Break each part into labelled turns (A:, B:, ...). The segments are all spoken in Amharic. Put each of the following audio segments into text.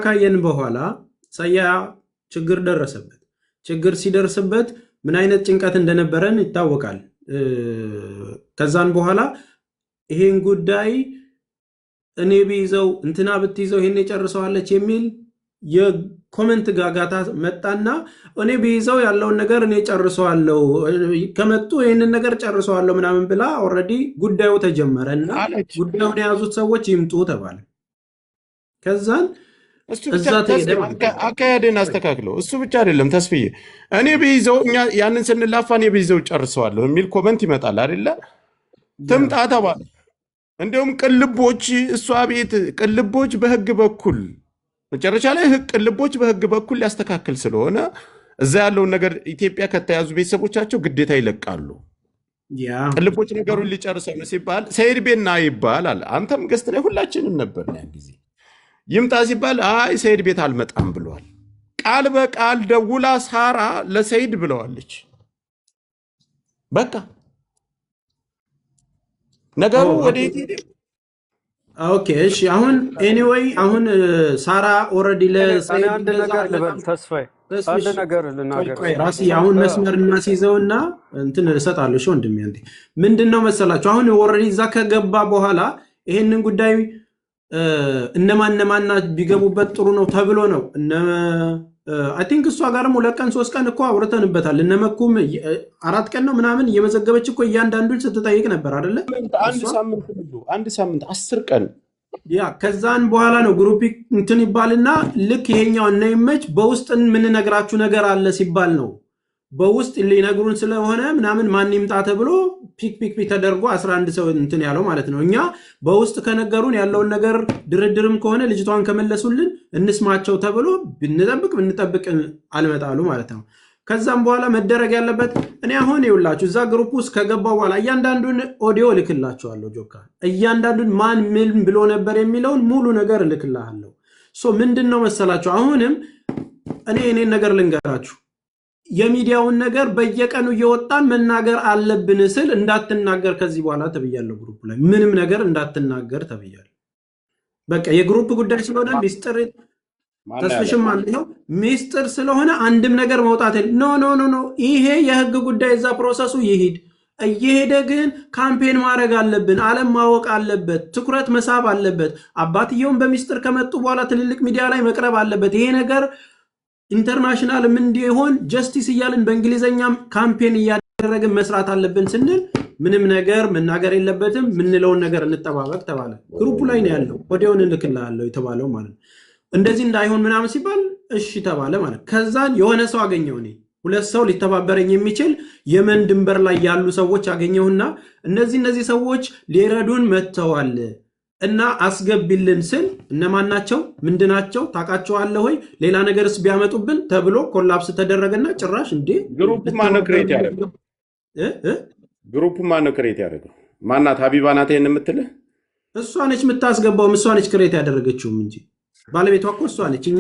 A: ካየን በኋላ ሰያ ችግር ደረሰበት። ችግር ሲደርስበት ምን አይነት ጭንቀት እንደነበረን ይታወቃል። ከዛን በኋላ ይሄን ጉዳይ እኔ ቢይዘው እንትና ብትይዘው ይሄን የጨርሰዋለች የሚል የኮሜንት ጋጋታ መጣና እኔ ቢይዘው ያለውን ነገር እኔ ጨርሰዋለሁ ከመጡ ይሄንን ነገር ጨርሰዋለሁ ምናምን ብላ ኦሬዲ ጉዳዩ ተጀመረና ጉዳዩን የያዙት ሰዎች ይምጡ ተባለ። ከዛን እዛ
B: አካሄድን አስተካክለው እሱ ብቻ አይደለም ተስፍዬ እኔ ቢይዘው እኛ ያንን ስንላፋ እኔ ቢይዘው ጨርሰዋለሁ የሚል ኮሜንት ይመጣል አይደለ? ትምጣ ተባለ። እንደውም ቅልቦች እሷ ቤት ቅልቦች በህግ በኩል መጨረሻ ላይ ቅልቦች በህግ በኩል ሊያስተካክል ስለሆነ እዛ ያለውን ነገር ኢትዮጵያ ከተያዙ ቤተሰቦቻቸው ግዴታ ይለቃሉ። ቅልቦች ነገሩን ሊጨርሰው ነው ሲባል ሰይድ ቤት ና ይባላል። አንተም ገስት ላይ ሁላችንም ነበር ያን ጊዜ ይምጣ ሲባል አይ ሰይድ ቤት አልመጣም ብሏል። ቃል በቃል ደውላ ሳራ ለሰይድ ብለዋለች። በቃ ነገሩ ወደ ኢትዮጵያ
A: ኦኬ እሺ። አሁን ኤኒዌይ አሁን ሳራ ኦሬዲ ለሰይድ
C: አንድ ነገር ልበል ተስፋዬ አንድ ነገር ልናገር
A: ራሲ አሁን መስመር እናስይዘውና እንትን እሰጣለሁ። እሺ ወንድሜ አንዴ ምንድነው መሰላችሁ አሁን ኦሬዲ እዛ ከገባ በኋላ ይሄንን ጉዳይ እነማን ቢገቡበት ጥሩ ነው ተብሎ ነው አይ ቲንክ እሷ ጋርም 2 ቀን 3 ቀን እኮ አውርተንበታል። እነመኩም 4 ቀን ነው ምናምን እየመዘገበች እኮ እያንዳንዱን ስትጠይቅ ነበር አይደለ?
B: አንድ ሳምንት 10 ቀን
A: ከዛን በኋላ ነው ግሩፕ እንትን ይባልና ልክ ይሄኛው እና ይመች በውስጥ ምን ነግራችሁ ነገር አለ ሲባል ነው በውስጥ ሊነግሩን ስለሆነ ምናምን ማን ይምጣ ተብሎ ፒክ ተደርጎ 11 ሰው እንትን ያለው ማለት ነው። እኛ በውስጥ ከነገሩን ያለውን ነገር ድርድርም ከሆነ ልጅቷን ከመለሱልን እንስማቸው ተብሎ ብንጠብቅ አልመጣሉ ማለት ነው። ከዛም በኋላ መደረግ ያለበት እኔ አሁን ይውላችሁ እዛ ግሩፕ ውስጥ ከገባው በኋላ እያንዳንዱን ኦዲዮ ልክላችኋለሁ። ጆካ እያንዳንዱን ማን ምን ብሎ ነበር የሚለውን ሙሉ ነገር ልክላችኋለሁ። ምንድነው መሰላችሁ አሁንም እኔን ነገር ልንገራችሁ የሚዲያውን ነገር በየቀኑ እየወጣን መናገር አለብን ስል እንዳትናገር ከዚህ በኋላ ተብያለሁ። ግሩፕ ላይ ምንም ነገር እንዳትናገር ተብያለሁ። በቃ የግሩፕ ጉዳይ ስለሆነ ሚስጥር ተስፍሽም አለው ሚስጥር ስለሆነ አንድም ነገር መውጣት ኖ ይሄ የህግ ጉዳይ እዛ ፕሮሰሱ ይሄድ እየሄደ ግን ካምፔን ማድረግ አለብን። ዓለም ማወቅ አለበት። ትኩረት መሳብ አለበት። አባትየውን በሚስጥር ከመጡ በኋላ ትልልቅ ሚዲያ ላይ መቅረብ አለበት። ይሄ ነገር ኢንተርናሽናል ምን እንዲሆን ጀስቲስ እያልን በእንግሊዘኛም ካምፔን እያደረግን መስራት አለብን ስንል ምንም ነገር መናገር የለበትም ምንለውን ነገር እንጠባበቅ ተባለ። ግሩፑ ላይ ነው ያለው ወዲያውን እንልክልሃለሁ የተባለው ማለት እንደዚህ እንዳይሆን ምናምን ሲባል እሺ ተባለ ማለት። ከዛን የሆነ ሰው አገኘው እኔ 2 ሰው ሊተባበረኝ የሚችል የመን ድንበር ላይ ያሉ ሰዎች አገኘውና እነዚህ ሰዎች ሊረዱን መተዋል እና አስገቢልን ስል እነማን ናቸው ምንድናቸው ታቃቸዋለህ ወይ ሌላ ነገርስ ቢያመጡብን ተብሎ ኮላፕስ ተደረገና ጭራሽ እንዴ
B: ግሩፕ ማነው ክሬት ያደረገው? ግሩፕ ማነው ክሬት ያደረገው? ማናት ሀቢባ ናት ይሄን የምትልህ?
A: እሷ ነች የምታስገባው እሷ ነች ክሬት ያደረገችው እንጂ ባለቤቷ እኮ እሷ ነች። እኛ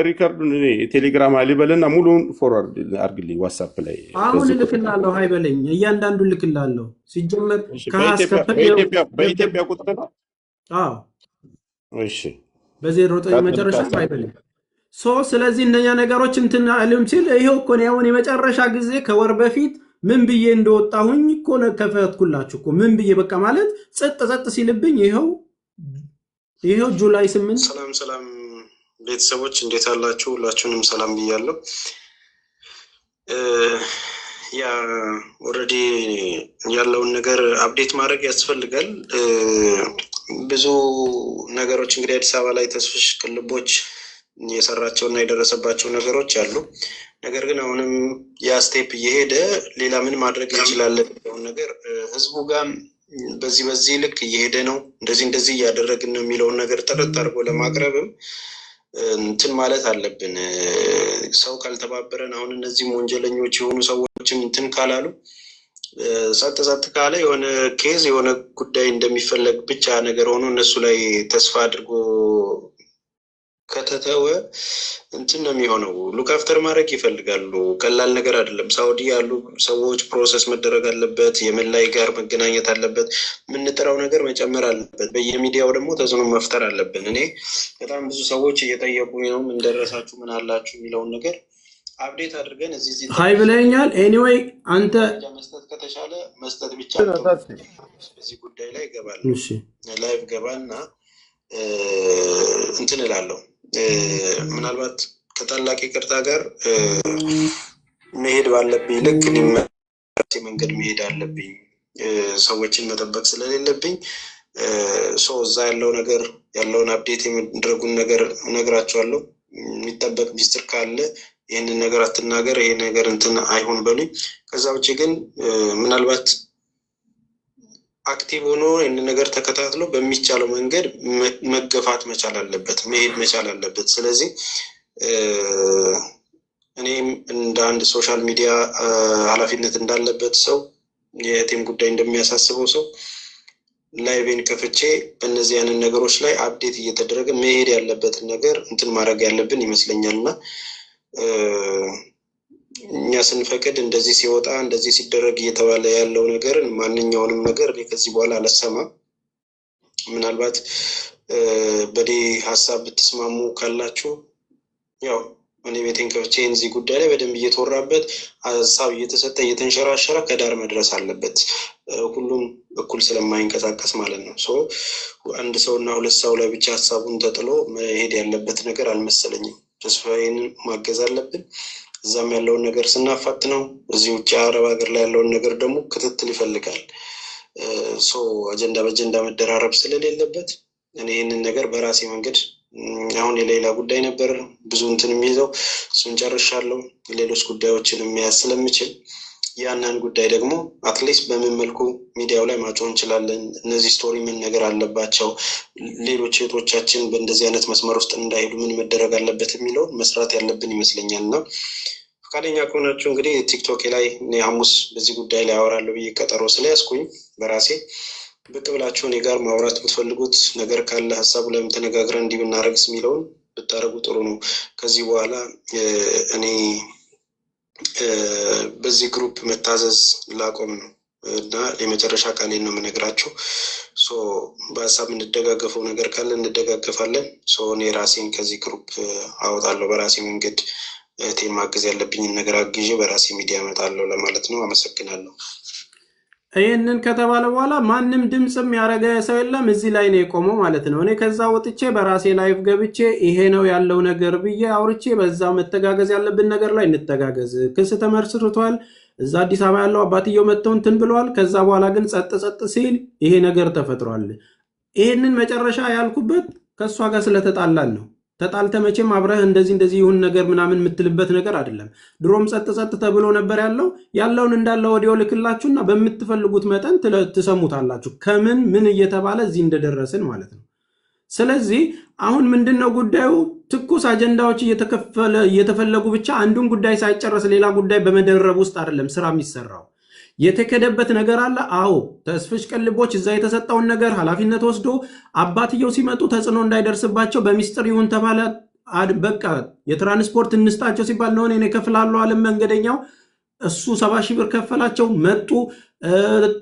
B: ሪከርዱን እኔ ቴሌግራም አይልበልና ሙሉውን ፎርዋርድ አድርግልኝ ዋትስአፕ ላይ
A: አሁን ልክላለሁ። አይበለኝ እያንዳንዱ ልክላለሁ። ሲጀመር
B: በኢትዮጵያ ቁጥር ነው።
A: አዎ
B: እሺ
A: በ09 መጨረሻ አይበለኝ ስለዚህ እነኛ ነገሮች እንትን አለም ሲል ይሄው እኮ ነው አሁን የመጨረሻ ጊዜ ከወር በፊት ምን ብዬ እንደወጣሁኝ እኮ ነው ከፈትኩላችሁ እኮ ምን ብዬ በቃ ማለት ጸጥ ሲልብኝ ይሄው ጁላይ 8
D: ሰላም ቤተሰቦች እንዴት አላችሁ? ሁላችሁንም ሰላም ብያለሁ። ያ ኦሬዲ ያለውን ነገር አፕዴት ማድረግ ያስፈልጋል። ብዙ ነገሮች እንግዲህ አዲስ አበባ ላይ ተስፍሽ ቅልቦች የሰራቸውና የደረሰባቸው ነገሮች አሉ። ነገር ግን አሁንም ያ ስቴፕ እየሄደ ሌላ ምን ማድረግ እንችላለን ነገር ህዝቡ ጋር በዚህ ልክ እየሄደ ነው እንደዚህ እያደረግን ነው የሚለውን ነገር ጥርት አድርጎ ለማቅረብም እንትን ማለት አለብን። ሰው ካልተባበረን አሁን እነዚህም ወንጀለኞች የሆኑ ሰዎችን እንትን ካላሉ ጸጥ ካለ የሆነ ኬዝ የሆነ ጉዳይ እንደሚፈለግ ብቻ ነገር ሆኖ እነሱ ላይ ተስፋ አድርጎ ከተተወ እንትን ነው የሚሆነው። ሉክ አፍተር ማድረግ ይፈልጋሉ። ቀላል ነገር አይደለም። ሳውዲ ያሉ ሰዎች ፕሮሰስ መደረግ አለበት። የመን ላይ ጋር መገናኘት አለበት። የምንጥረው ነገር መጨመር አለበት። በየሚዲያው ደግሞ ተጽዕኖ መፍጠር አለብን። እኔ በጣም ብዙ ሰዎች እየጠየቁ ነው፣ ምን ደረሳችሁ፣ ምን አላችሁ የሚለውን ነገር አፕዴት አድርገን እዚህ
A: ሀይ ብለኛል። ኤኒዌይ አንተ
D: መስጠት ከተቻለ መስጠት ብቻ በዚህ ጉዳይ ላይ ይገባል። ላይቭ ገባና እንትን እላለሁ። ምናልባት ከታላቅ ይቅርታ ጋር መሄድ ባለብኝ ልክ መንገድ መሄድ አለብኝ። ሰዎችን መጠበቅ ስለሌለብኝ እዛ ያለው ነገር ያለውን አፕዴት የሚደረጉን ነገር እነግራቸዋለሁ። የሚጠበቅ ሚስጥር ካለ ይህንን ነገር አትናገር፣ ይሄ ነገር እንትን አይሆን በሉኝ። ከዛ ውጭ ግን ምናልባት አክቲቭ ሆኖ ይህንን ነገር ተከታትሎ በሚቻለው መንገድ መገፋት መቻል አለበት፣ መሄድ መቻል አለበት። ስለዚህ እኔም እንደ አንድ ሶሻል ሚዲያ ኃላፊነት እንዳለበት ሰው የቲም ጉዳይ እንደሚያሳስበው ሰው ላይቬን ከፍቼ በእነዚህ ያንን ነገሮች ላይ አፕዴት እየተደረገ መሄድ ያለበትን ነገር እንትን ማድረግ ያለብን ይመስለኛልና እኛ ስንፈቅድ እንደዚህ ሲወጣ እንደዚህ ሲደረግ እየተባለ ያለው ነገር ማንኛውንም ነገር ከዚህ በኋላ አልሰማም። ምናልባት በዲ ሀሳብ ብትስማሙ ካላችሁ ያው እኔ ቤቴን ከፍቼ እዚህ ጉዳይ ላይ በደንብ እየተወራበት ሀሳብ እየተሰጠ እየተንሸራሸረ ከዳር መድረስ አለበት። ሁሉም እኩል ስለማይንቀሳቀስ ማለት ነው። አንድ ሰውና ሁለት ሰው ላይ ብቻ ሀሳቡን ተጥሎ መሄድ ያለበት ነገር አልመሰለኝም። ተስፋዬን ማገዝ አለብን። እዛም ያለውን ነገር ስናፋት ነው። እዚህ ውጭ አረብ ሀገር ላይ ያለውን ነገር ደግሞ ክትትል ይፈልጋል። አጀንዳ በአጀንዳ መደራረብ ስለሌለበት እኔ ይህንን ነገር በራሴ መንገድ አሁን የሌላ ጉዳይ ነበር ብዙ እንትን የሚይዘው እሱን ጨርሻለሁ። ሌሎች ጉዳዮችን የሚያዝ ስለምችል ያንን ጉዳይ ደግሞ አትሊስት በምን መልኩ ሚዲያው ላይ ማጮህ እንችላለን፣ እነዚህ ስቶሪ ምን ነገር አለባቸው፣ ሌሎች እህቶቻችን በእንደዚህ አይነት መስመር ውስጥ እንዳይሄዱ ምን መደረግ አለበት የሚለውን መስራት ያለብን ይመስለኛል። እና ፈቃደኛ ከሆናችሁ እንግዲህ ቲክቶክ ላይ እኔ ሐሙስ በዚህ ጉዳይ ላይ አወራለሁ ብዬ ቀጠሮ ስለያዝኩኝ በራሴ ብቅ ብላችሁ እኔ ጋር ማውራት የምትፈልጉት ነገር ካለ ሀሳቡ ላይ ተነጋግረን እንዲህ ብናደርግስ የሚለውን ብታደርጉ ጥሩ ነው። ከዚህ በኋላ እኔ በዚህ ግሩፕ መታዘዝ ላቆም ነው እና የመጨረሻ ቃሌን ነው የምነግራችሁ። በሀሳብ እንደጋገፈው ነገር ካለ እንደጋገፋለን። እኔ ራሴን ከዚህ ግሩፕ አወጣለሁ። በራሴ መንገድ ቴም ማገዝ ያለብኝን ነገር አግዤ በራሴ ሚዲያ እመጣለሁ ለማለት ነው። አመሰግናለሁ።
A: ይህንን ከተባለ በኋላ ማንም ድምፅም ያረገ ሰው የለም። እዚህ ላይ ነው የቆመው ማለት ነው። እኔ ከዛ ወጥቼ በራሴ ላይቭ ገብቼ ይሄ ነው ያለው ነገር ብዬ አውርቼ በዛ መተጋገዝ ያለብን ነገር ላይ እንተጋገዝ። ክስ ተመስርቷል። እዛ አዲስ አበባ ያለው አባትየው መጥተው እንትን ብለዋል። ከዛ በኋላ ግን ጸጥ ሲል ይሄ ነገር ተፈጥሯል። ይሄንን መጨረሻ ያልኩበት ከእሷ ጋር ስለተጣላን ነው። ተጣልተ መቼም አብረህ እንደዚህ ይሁን ነገር ምናምን የምትልበት ነገር አይደለም። ድሮም ጸጥ ተብሎ ነበር ያለውን እንዳለ ወዲያው ልክላችሁና በምትፈልጉት መጠን ትሰሙታላችሁ። ከምን ምን እየተባለ እዚህ እንደደረስን ማለት ነው። ስለዚህ አሁን ምንድነው ጉዳዩ? ትኩስ አጀንዳዎች እየተፈለጉ ብቻ አንዱን ጉዳይ ሳይጨረስ ሌላ ጉዳይ በመደረብ ውስጥ አይደለም ስራ የሚሰራው። የተከደበት ነገር አለ። አዎ ተስፍሽ ቅልቦች እዛ የተሰጠውን ነገር ኃላፊነት ወስዶ አባትየው ሲመጡ ተጽዕኖ እንዳይደርስባቸው በሚስጥር ይሁን ተባለ። በቃ የትራንስፖርት እንስጣቸው ሲባል ነው እኔ ከፍላለሁ አለ መንገደኛው። እሱ 70 ሺህ ብር ከፈላቸው፣ መጡ፣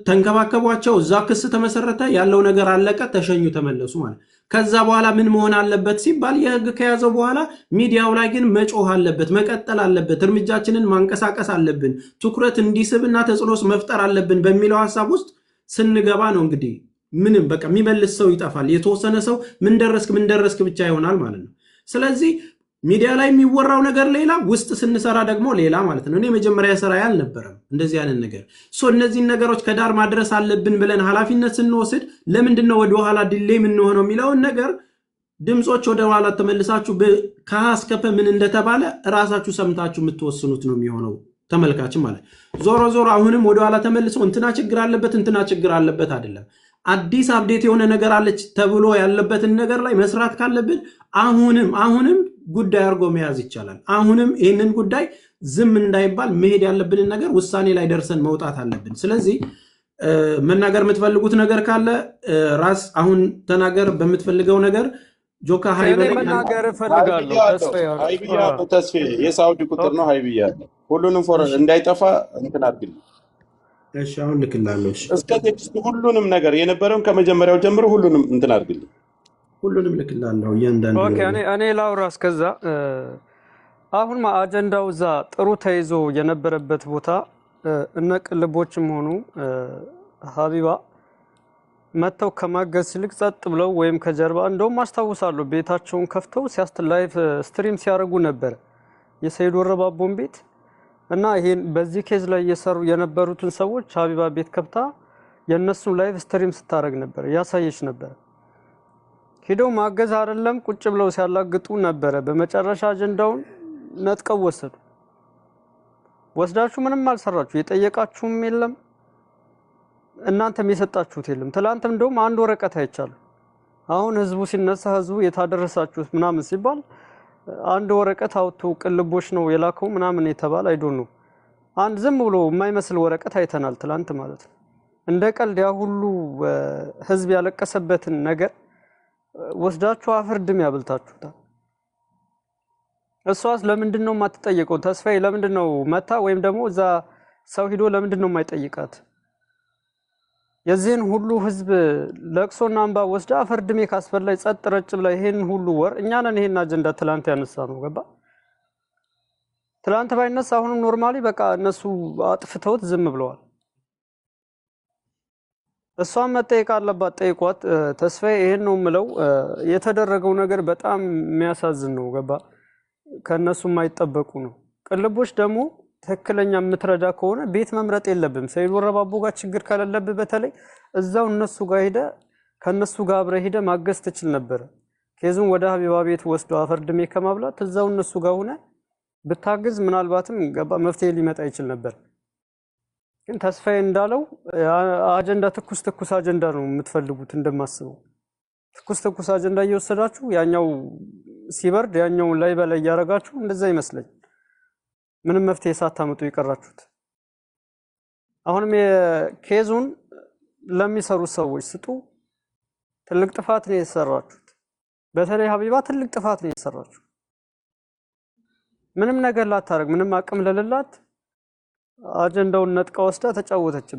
A: ተንከባከቧቸው። እዛ ክስ ተመሰረተ፣ ያለው ነገር አለቀ፣ ተሸኙ፣ ተመለሱ ማለት። ከዛ በኋላ ምን መሆን አለበት ሲባል የህግ ከያዘው በኋላ ሚዲያው ላይ ግን መጮህ አለበት፣ መቀጠል አለበት፣ እርምጃችንን ማንቀሳቀስ አለብን፣ ትኩረት እንዲስብና ተጽዕኖስ መፍጠር አለብን በሚለው ሀሳብ ውስጥ ስንገባ ነው እንግዲህ ምንም በቃ የሚመልስ ሰው ይጠፋል። የተወሰነ ሰው ምን ደረስክ ብቻ ይሆናል ማለት ነው። ስለዚህ ሚዲያ ላይ የሚወራው ነገር ሌላ፣ ውስጥ ስንሰራ ደግሞ ሌላ ማለት ነው። እኔ መጀመሪያ ስራ ያልነበረም እንደዚህ አይነት ነገር እነዚህን ነገሮች ከዳር ማድረስ አለብን ብለን ኃላፊነት ስንወስድ ለምንድነው ወደ ኋላ ዲሌይ የምንሆነው የሚለውን ነገር ድምጾች ወደ ኋላ ተመልሳችሁ ከአስከፈ ምን እንደተባለ ራሳችሁ ሰምታችሁ የምትወስኑት ነው የሚሆነው ተመልካችን ማለት። ዞሮ አሁንም ወደ ኋላ ተመልሰው እንትና ችግር አለበት አይደለም። አዲስ አፕዴት የሆነ ነገር አለች ተብሎ ያለበትን ነገር ላይ መስራት ካለብን አሁንም ጉዳይ አድርጎ መያዝ ይቻላል። አሁንም ይህንን ጉዳይ ዝም እንዳይባል መሄድ ያለብንን ነገር ውሳኔ ላይ ደርሰን መውጣት አለብን። ስለዚህ መናገር የምትፈልጉት ነገር ካለ ራስ አሁን ተናገር በምትፈልገው ነገር። ጆካ
C: እኔ
A: ሃይበለኝ
C: መናገር እፈልጋለሁ።
B: ሀይብያለሁ ተስፋዬ የሳውዲ ቁጥር ነው ሀይብያለሁ። ሁሉንም እንዳይጠፋ እንትን አድርግልኝ።
A: እሺ አሁን ልክላለሁ። እሺ
B: እስከ ቴክስቱ ሁሉንም ነገር የነበረውን ከመጀመሪያው ጀምሮ ሁሉንም እንትን አድርግልኝ።
A: ሁሉንም ልክላለሁ እያንዳንዱ።
C: ኦኬ እኔ ላውራ እስከዛ። አሁን አጀንዳው እዛ ጥሩ ተይዞ የነበረበት ቦታ እነ ቅልቦችም ሆኑ ሀቢባ መተው ከማገዝ ይልቅ ጸጥ ብለው ወይም ከጀርባ እንደውም አስታውሳለሁ ቤታቸውን ከፍተው ላይቭ ስትሪም ሲያደርጉ ነበር የሰይድ ወረባቦን ቤት እና ይሄን በዚህ ኬዝ ላይ እየሰሩ የነበሩትን ሰዎች ሀቢባ ቤት ከፍታ የነሱን ላይቭ ስትሪም ስታደርግ ነበር ያሳየች ነበር። ሄደው ማገዝ አይደለም ቁጭ ብለው ሲያላግጡ ነበር። በመጨረሻ አጀንዳውን ነጥቀው ወሰዱ። ወስዳችሁ ምንም አልሰራችሁ፣ የጠየቃችሁም የለም እናንተም የሰጣችሁት የለም። ትላንትም እንደውም አንድ ወረቀት አይቻለሁ። አሁን ህዝቡ ሲነሳ ህዝቡ የታደረሳችሁት ምናምን ሲባል አንድ ወረቀት አውጥቶ ቅልቦች ነው የላከው ምናምን የተባለ አይዶን ነው። አንድ ዝም ብሎ የማይመስል ወረቀት አይተናል ትላንት ማለት ነው። እንደ ቀልድ ያ ሁሉ ህዝብ ያለቀሰበትን ነገር ወስዳችሁ አፍርድም ያብልታችሁታል። እሷስ ለምንድን ነው የማትጠየቀው? ተስፋዬ ለምንድን ነው መታ ወይም ደግሞ እዛ ሰው ሂዶ ለምንድን ነው የማይጠይቃት? የዚህን ሁሉ ህዝብ ለቅሶና እንባ ወስዳ አፈርድሜ ካስፈላይ ጸጥ ረጭ ብላ ይሄን ሁሉ ወር እኛ ነን ይሄን አጀንዳ ትላንት ያነሳ ነው ገባ። ትላንት ባይነሳ አሁንም ኖርማሊ በቃ እነሱ አጥፍተውት ዝም ብለዋል። እሷም መጠየቅ አለባት፣ ጠይቋት። ተስፋዬ ይሄን ነው የምለው። የተደረገው ነገር በጣም የሚያሳዝን ነው ገባ። ከነሱ የማይጠበቁ ነው። ቅልቦች ደግሞ ትክክለኛ የምትረዳ ከሆነ ቤት መምረጥ የለብም። ሰይድ ወረባቦ ጋር ችግር ከሌለብህ በተለይ እዛው እነሱ ጋር ሄደ ከነሱ ጋር አብረህ ሄደ ማገዝ ትችል ነበር። ኬዙን ወደ ሀቢባ ቤት ወስዶ አፈርድሜ ከማብላት እዛው እነሱ ጋር ሆነ ብታግዝ ምናልባትም ገባ መፍትሄ ሊመጣ ይችል ነበር። ግን ተስፋዬ እንዳለው አጀንዳ ትኩስ አጀንዳ ነው የምትፈልጉት እንደማስበው። ትኩስ አጀንዳ እየወሰዳችሁ ያኛው ሲበርድ ያኛው ላይ በላይ ያረጋችሁ እንደዛ ይመስለኝ። ምንም መፍትሄ ሳታመጡ ይቀራችሁት። አሁንም የኬዙን ለሚሰሩ ሰዎች ስጡ። ትልቅ ጥፋት ነው የሰራችሁት። በተለይ ሀቢባ ትልቅ ጥፋት ነው የሰራችሁ። ምንም ነገር ላታረግ ምንም አቅም ለሌላት አጀንዳውን ነጥቃ ወስዳ ተጫወተች።